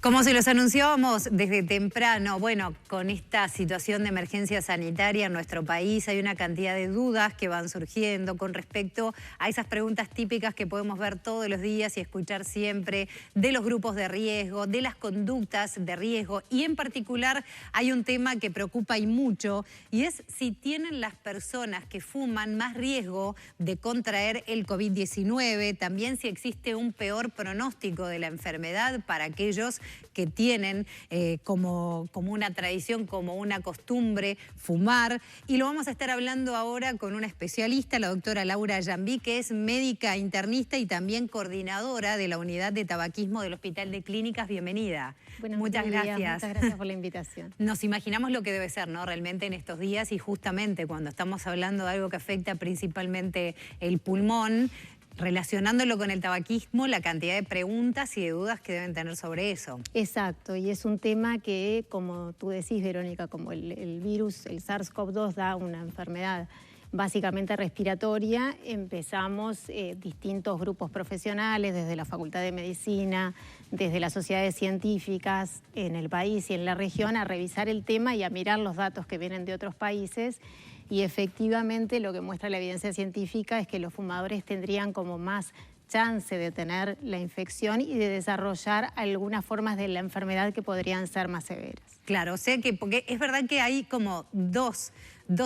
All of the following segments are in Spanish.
Como se los anunciábamos desde temprano, bueno, con esta situación de emergencia sanitaria en nuestro país hay una cantidad de dudas que van surgiendo con respecto a esas preguntas típicas que podemos ver todos los días y escuchar siempre de los grupos de riesgo, de las conductas de riesgo, y en particular hay un tema que preocupa y mucho, y es si tienen las personas que fuman más riesgo de contraer el COVID-19, también si existe un peor pronóstico de la enfermedad para aquellos que tienen como una tradición, como una costumbre, fumar. Y lo vamos a estar hablando ahora con una especialista, la doctora Laura Yambí, que es médica internista y también coordinadora de la unidad de tabaquismo del Hospital de Clínicas. Bienvenida. Muchas gracias. Muchas gracias por la invitación. Nos imaginamos lo que debe ser, ¿no? Realmente en estos días, y justamente cuando estamos hablando de algo que afecta principalmente el pulmón, relacionándolo con el tabaquismo, la cantidad de preguntas y de dudas que deben tener sobre eso. Exacto, y es un tema que, como tú decís, Verónica, como el virus, el SARS-CoV-2 da una enfermedad básicamente respiratoria, empezamos distintos grupos profesionales, desde la Facultad de Medicina, desde las sociedades científicas en el país y en la región, a revisar el tema y a mirar los datos que vienen de otros países. Y efectivamente lo que muestra la evidencia científica es que los fumadores tendrían como más chance de tener la infección y de desarrollar algunas formas de la enfermedad que podrían ser más severas. Claro, o sea que, porque es verdad que hay como dos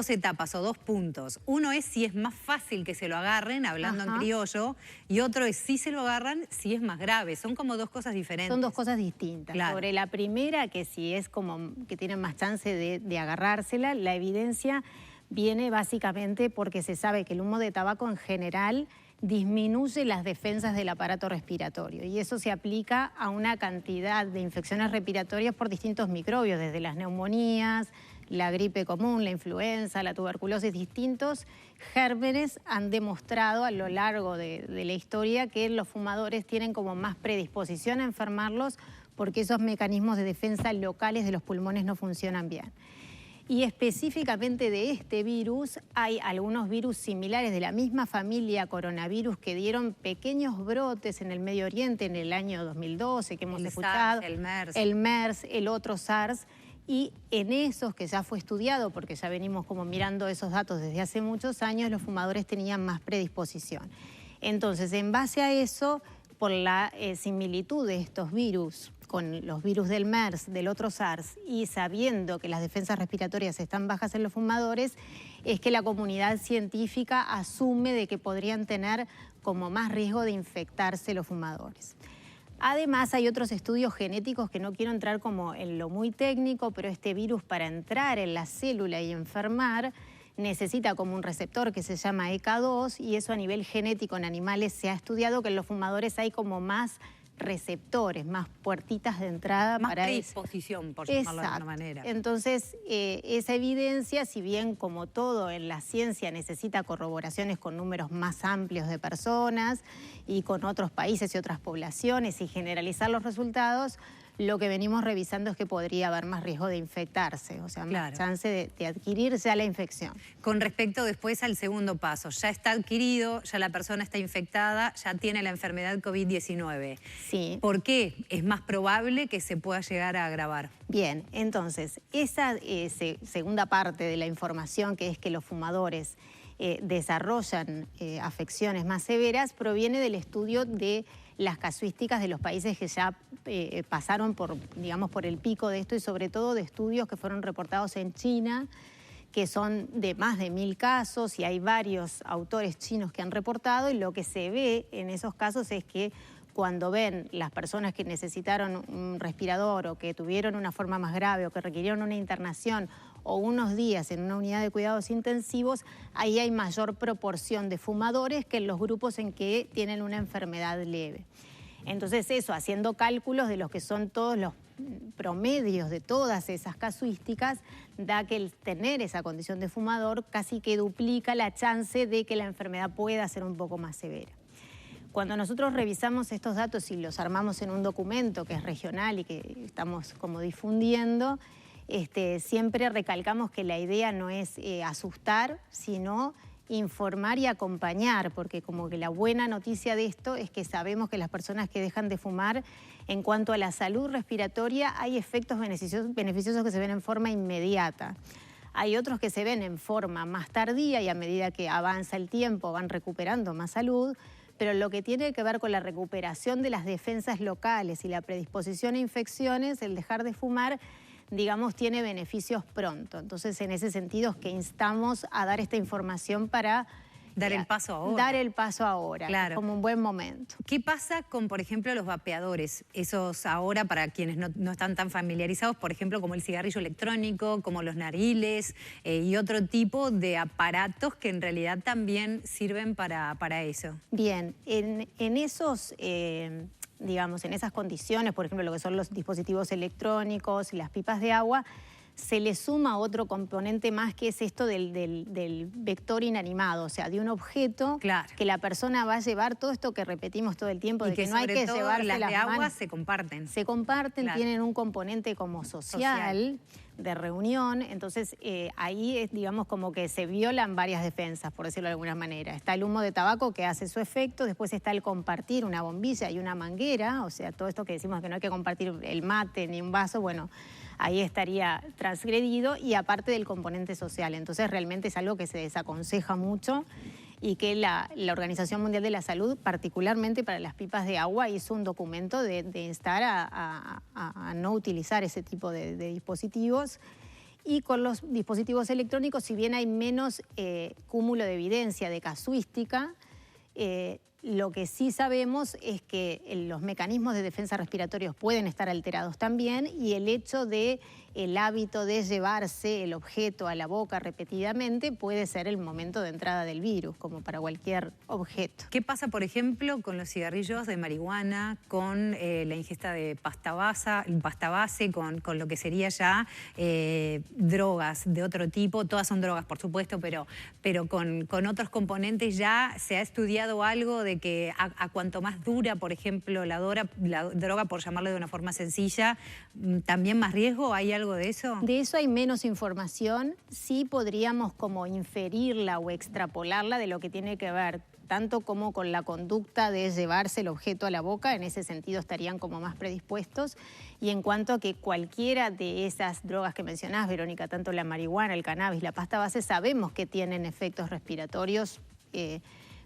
etapas o dos puntos. Uno es si es más fácil que se lo agarren, hablando en criollo, y otro es si se lo agarran, si es más grave. Son como dos cosas diferentes. Son dos cosas distintas. Claro. Sobre la primera, que si es como que tienen más chance de agarrársela, la evidencia viene básicamente porque se sabe que el humo de tabaco en general disminuye las defensas del aparato respiratorio, y eso se aplica a una cantidad de infecciones respiratorias por distintos microbios, desde las neumonías, la gripe común, la influenza, la tuberculosis. Distintos gérmenes han demostrado a lo largo de la historia que los fumadores tienen como más predisposición a enfermarlos porque esos mecanismos de defensa locales de los pulmones no funcionan bien. Y específicamente de este virus, hay algunos virus similares de la misma familia coronavirus que dieron pequeños brotes en el Medio Oriente en el año 2012, que hemos escuchado. SARS, el MERS. El MERS, el otro SARS. Y en esos, que ya fue estudiado, porque ya venimos como mirando esos datos desde hace muchos años, los fumadores tenían más predisposición. Entonces, en base a eso, por la similitud de estos virus con los virus del MERS, del otro SARS, y sabiendo que las defensas respiratorias están bajas en los fumadores, es que la comunidad científica asume de que podrían tener como más riesgo de infectarse los fumadores. Además, hay otros estudios genéticos que no quiero entrar como en lo muy técnico, pero este virus, para entrar en la célula y enfermar, necesita como un receptor que se llama ECA2, y eso a nivel genético en animales se ha estudiado que en los fumadores hay como más receptores, más puertitas de entrada más para predisposición, por llamarlo de alguna manera. Entonces, esa evidencia, si bien como todo en la ciencia necesita corroboraciones con números más amplios de personas y con otros países y otras poblaciones y generalizar los resultados, lo que venimos revisando es que podría haber más riesgo de infectarse, o sea, más chance de adquirir ya la infección. Con respecto después al segundo paso, ya está adquirido, ya la persona está infectada, ya tiene la enfermedad COVID-19. Sí. ¿Por qué es más probable que se pueda llegar a agravar? Bien, entonces, esa segunda parte de la información, que es que los fumadores desarrollan afecciones más severas, proviene del estudio de las casuísticas de los países que ya pasaron por, digamos, por el pico de esto, y sobre todo de estudios que fueron reportados en China, que son de más de 1000 casos, y hay varios autores chinos que han reportado, y lo que se ve en esos casos es que cuando ven las personas que necesitaron un respirador o que tuvieron una forma más grave o que requirieron una internación o unos días en una unidad de cuidados intensivos, ahí hay mayor proporción de fumadores que en los grupos en que tienen una enfermedad leve. Entonces eso, haciendo cálculos de los que son todos los promedios de todas esas casuísticas, da que el tener esa condición de fumador casi que duplica la chance de que la enfermedad pueda ser un poco más severa. Cuando nosotros revisamos estos datos y los armamos en un documento que es regional y que estamos como difundiendo, siempre recalcamos que la idea no es asustar, sino informar y acompañar, porque como que la buena noticia de esto es que sabemos que las personas que dejan de fumar, en cuanto a la salud respiratoria, hay efectos beneficiosos que se ven en forma inmediata. Hay otros que se ven en forma más tardía y a medida que avanza el tiempo van recuperando más salud, pero lo que tiene que ver con la recuperación de las defensas locales y la predisposición a infecciones, el dejar de fumar, digamos, tiene beneficios pronto. Entonces, en ese sentido es que instamos a dar esta información para dar el paso ahora. Dar el paso ahora, claro. Como un buen momento. ¿Qué pasa con, por ejemplo, los vapeadores? Esos ahora, para quienes no están tan familiarizados, por ejemplo, como el cigarrillo electrónico, como los nariles y otro tipo de aparatos que en realidad también sirven para eso. Bien, en esos... digamos, en esas condiciones, por ejemplo, lo que son los dispositivos electrónicos y las pipas de agua, se le suma otro componente más, que es esto del vector inanimado, o sea, de un objeto que la persona va a llevar, todo esto que repetimos todo el tiempo, de que no hay que llevarse las de agua manos. se comparten. Se comparten, tienen un componente como social. De reunión, entonces ahí es, digamos, como que se violan varias defensas, por decirlo de alguna manera. Está el humo de tabaco que hace su efecto, después está el compartir una bombilla y una manguera, o sea, todo esto que decimos que no hay que compartir el mate ni un vaso, bueno, ahí estaría transgredido, y aparte del componente social. Entonces realmente es algo que se desaconseja mucho y que la Organización Mundial de la Salud, particularmente para las pipas de agua, hizo un documento de instar a no utilizar ese tipo de dispositivos. Y con los dispositivos electrónicos, si bien hay menos cúmulo de evidencia, de casuística, lo que sí sabemos es que los mecanismos de defensa respiratorios pueden estar alterados también, y el hecho de el hábito de llevarse el objeto a la boca repetidamente puede ser el momento de entrada del virus, como para cualquier objeto. ¿Qué pasa, por ejemplo, con los cigarrillos de marihuana, con la ingesta de pasta base, con lo que sería ya drogas de otro tipo? Todas son drogas, por supuesto, pero con otros componentes ya se ha estudiado algo de que a cuanto más dura, por ejemplo, la droga, por llamarlo de una forma sencilla, ¿también más riesgo? ¿Hay algo de eso? De eso hay menos información. Sí podríamos como inferirla o extrapolarla de lo que tiene que ver tanto como con la conducta de llevarse el objeto a la boca. En ese sentido estarían como más predispuestos. Y en cuanto a que cualquiera de esas drogas que mencionás, Verónica, tanto la marihuana, el cannabis, la pasta base, sabemos que tienen efectos respiratorios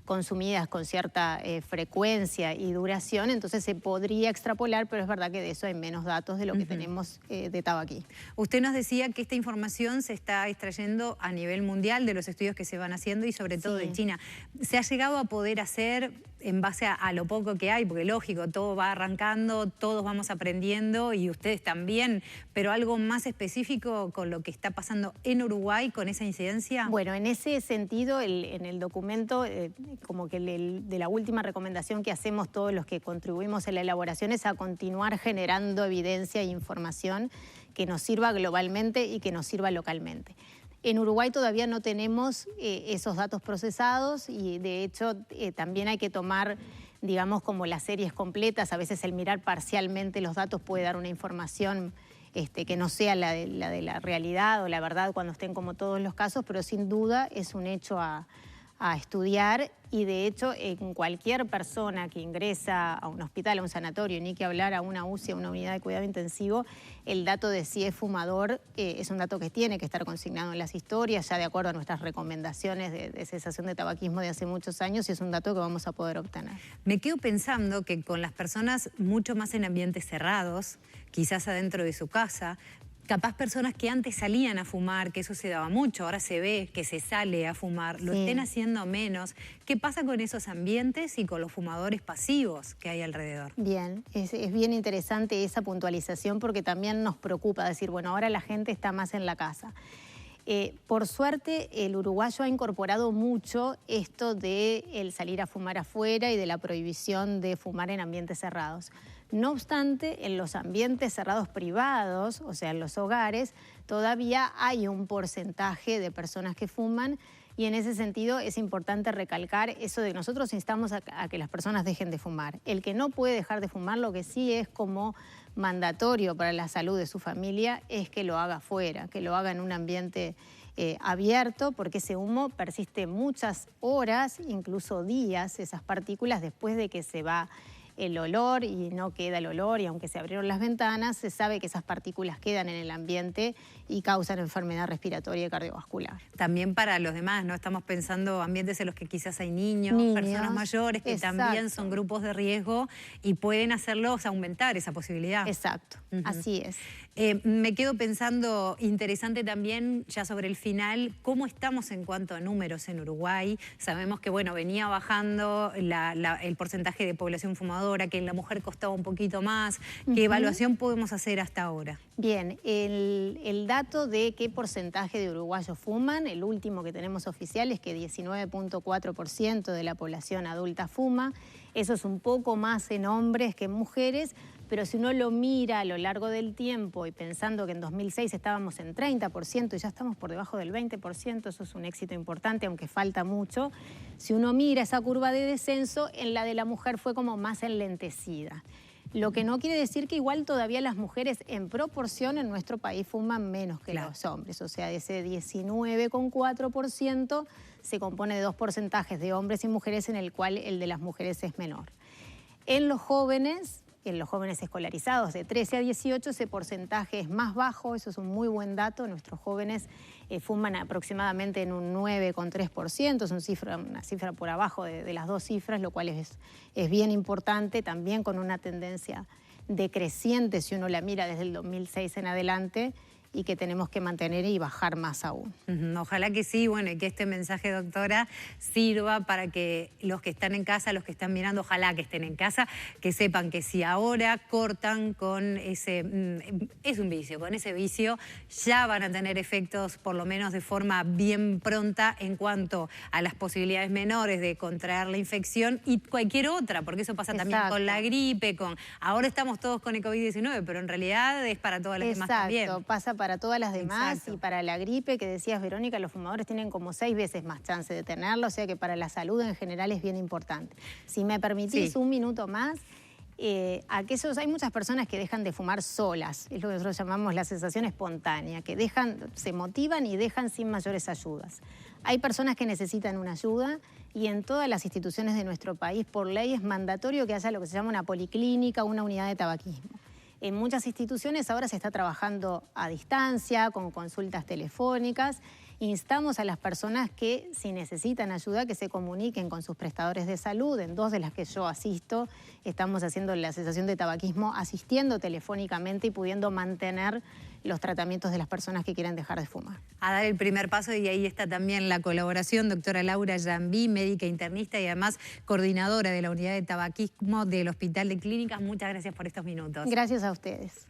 consumidas con cierta frecuencia y duración, entonces se podría extrapolar, pero es verdad que de eso hay menos datos de lo que tenemos de tabaquí. Usted nos decía que esta información se está extrayendo a nivel mundial de los estudios que se van haciendo y sobre todo de China. ¿Se ha llegado a poder hacer en base a lo poco que hay? Porque lógico, todo va arrancando, todos vamos aprendiendo y ustedes también, pero algo más específico con lo que está pasando en Uruguay con esa incidencia. Bueno, en ese sentido, en el documento, como que de la última recomendación que hacemos todos los que contribuimos en la elaboración es a continuar generando evidencia e información que nos sirva globalmente y que nos sirva localmente. En Uruguay todavía no tenemos esos datos procesados y de hecho también hay que tomar, digamos, como las series completas. A veces el mirar parcialmente los datos puede dar una información que no sea la de la realidad o la verdad cuando estén como todos los casos, pero sin duda es un hecho a estudiar, y de hecho en cualquier persona que ingresa a un hospital, a un sanatorio, ni que hablar a una UCI, a una unidad de cuidado intensivo, el dato de si es fumador es un dato que tiene que estar consignado en las historias, ya de acuerdo a nuestras recomendaciones de cesación de tabaquismo de hace muchos años, y es un dato que vamos a poder obtener. Me quedo pensando que con las personas mucho más en ambientes cerrados, quizás adentro de su casa, capaz personas que antes salían a fumar, que eso se daba mucho, ahora se ve que se sale a fumar, lo estén haciendo menos. ¿Qué pasa con esos ambientes y con los fumadores pasivos que hay alrededor? Bien, es bien interesante esa puntualización porque también nos preocupa decir, bueno, ahora la gente está más en la casa. Por suerte, el uruguayo ha incorporado mucho esto de el salir a fumar afuera y de la prohibición de fumar en ambientes cerrados. No obstante, en los ambientes cerrados privados, o sea, en los hogares, todavía hay un porcentaje de personas que fuman, y en ese sentido es importante recalcar eso de que nosotros instamos a que las personas dejen de fumar. El que no puede dejar de fumar, lo que sí es como mandatorio para la salud de su familia, es que lo haga afuera, que lo haga en un ambiente abierto, porque ese humo persiste muchas horas, incluso días, esas partículas, después de que se va el olor y no queda el olor, y aunque se abrieron las ventanas, se sabe que esas partículas quedan en el ambiente y causan enfermedad respiratoria y cardiovascular. También para los demás, ¿no? Estamos pensando ambientes en los que quizás hay niños, personas mayores, que también son grupos de riesgo y pueden hacerlos aumentar esa posibilidad. Exacto, así es. Me quedo pensando, interesante también, ya sobre el final, cómo estamos en cuanto a números en Uruguay. Sabemos que, bueno, venía bajando el porcentaje de población fumadora, que en la mujer costaba un poquito más. ¿Qué evaluación podemos hacer hasta ahora? Bien, el dato de qué porcentaje de uruguayos fuman, el último que tenemos oficial es que 19.4% de la población adulta fuma. Eso es un poco más en hombres que en mujeres, pero si uno lo mira a lo largo del tiempo y pensando que en 2006 estábamos en 30% y ya estamos por debajo del 20%, eso es un éxito importante, aunque falta mucho. Si uno mira esa curva de descenso, en la de la mujer fue como más enlentecida. Lo que no quiere decir que igual todavía las mujeres en proporción en nuestro país fuman menos que los hombres. O sea, de ese 19,4% se compone de 2 porcentajes de hombres y mujeres, en el cual el de las mujeres es menor. En los jóvenes escolarizados de 13 a 18, ese porcentaje es más bajo, eso es un muy buen dato. Nuestros jóvenes fuman aproximadamente en un 9,3%, es una cifra por abajo de las 2 cifras, lo cual es bien importante, también con una tendencia decreciente si uno la mira desde el 2006 en adelante, y que tenemos que mantener y bajar más aún. Ojalá que sí, bueno, y que este mensaje, doctora, sirva para que los que están en casa, los que están mirando, ojalá que estén en casa, que sepan que si ahora cortan con ese, es un vicio, con ese vicio ya van a tener efectos, por lo menos de forma bien pronta, en cuanto a las posibilidades menores de contraer la infección y cualquier otra, porque eso pasa también con la gripe, ahora estamos todos con el COVID-19, pero en realidad es para todas las demás también. Pasa para todas las demás. Y para la gripe, que decías, Verónica, los fumadores tienen como 6 veces más chance de tenerlo, o sea que para la salud en general es bien importante. Si me permitís un minuto más, hay muchas personas que dejan de fumar solas, es lo que nosotros llamamos la sensación espontánea, que se motivan y dejan sin mayores ayudas. Hay personas que necesitan una ayuda, y en todas las instituciones de nuestro país, por ley, es mandatorio que haya lo que se llama una policlínica, una unidad de tabaquismo. En muchas instituciones ahora se está trabajando a distancia, con consultas telefónicas. Instamos a las personas que, si necesitan ayuda, que se comuniquen con sus prestadores de salud. En 2 de las que yo asisto, estamos haciendo la cesación de tabaquismo, asistiendo telefónicamente y pudiendo mantener los tratamientos de las personas que quieren dejar de fumar. A dar el primer paso, y ahí está también la colaboración. Doctora Laura Jambí, médica internista y además coordinadora de la unidad de tabaquismo del Hospital de Clínicas. Muchas gracias por estos minutos. Gracias a ustedes.